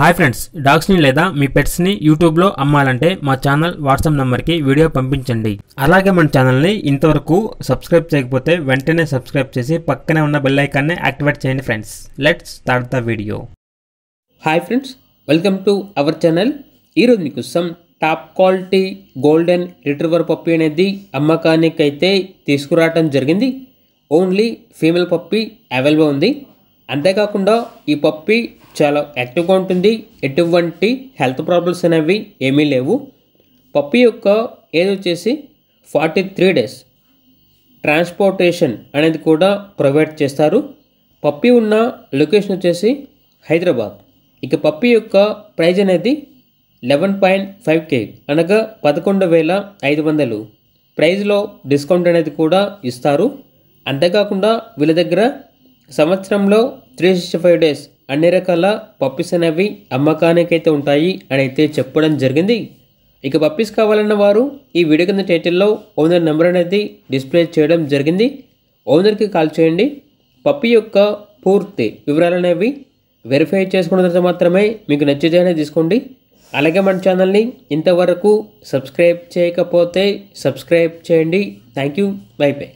Hi friends, డాగ్స్ని లేదా మీ పెట్స్ని యూట్యూబ్లో అమ్మాలంటే మా ఛానల్ వాట్సాప్ నెంబర్కి వీడియో పంపించండి. అలాగే మన ఛానల్ని ఇంతవరకు సబ్స్క్రైబ్ చేయకపోతే వెంటనే సబ్స్క్రైబ్ చేసి పక్కనే ఉన్న బెల్ ఐకాన్ని యాక్టివేట్ చేయండి friends. Let's start the video. Hi friends, welcome to our channel. ఈరోజు మీకోసం top quality golden retriever puppy అనేది అమ్మకానికి అయితే తీసుకురావడం జరిగింది. ఓన్లీ ఫీమేల్ పప్పీ అవైలబుల్ ఉంది. అంతేకాకుండా ఈ పప్పీ చాలా యాక్టివ్గా ఉంటుంది. ఎటువంటి హెల్త్ ప్రాబ్లమ్స్ అనేవి ఏమీ లేవు. పప్పీ యొక్క ఏజ్ వచ్చేసి 43 days. ట్రాన్స్పోర్టేషన్ అనేది కూడా ప్రొవైడ్ చేస్తారు. పప్పీ ఉన్న లొకేషన్ వచ్చేసి హైదరాబాద్. ఇక పప్పీ యొక్క ప్రైజ్ అనేది 11.5K అనగా 11,500. ప్రైజ్లో డిస్కౌంట్ అనేది కూడా ఇస్తారు. అంతేకాకుండా వీళ్ళ దగ్గర సంవత్సరంలో 365 days అన్ని రకాల పప్పీస్ అనేవి అమ్మకానికి అయితే ఉంటాయి అని అయితే చెప్పడం జరిగింది. ఇక పప్పీస్ కావాలన్న వారు ఈ వీడియో కింద టైటిల్లో ఓనర్ నెంబర్ అనేది డిస్ప్లే చేయడం జరిగింది. ఓనర్కి కాల్ చేయండి. పప్పీ యొక్క పూర్తి వివరాలు అనేవి వెరిఫై చేసుకున్న తర్వాత మాత్రమే మీకు నచ్చితే అనేది తీసుకోండి. అలాగే మన ఛానల్ని ఇంతవరకు సబ్స్క్రైబ్ చేయకపోతే సబ్స్క్రైబ్ చేయండి. Thank you. By by.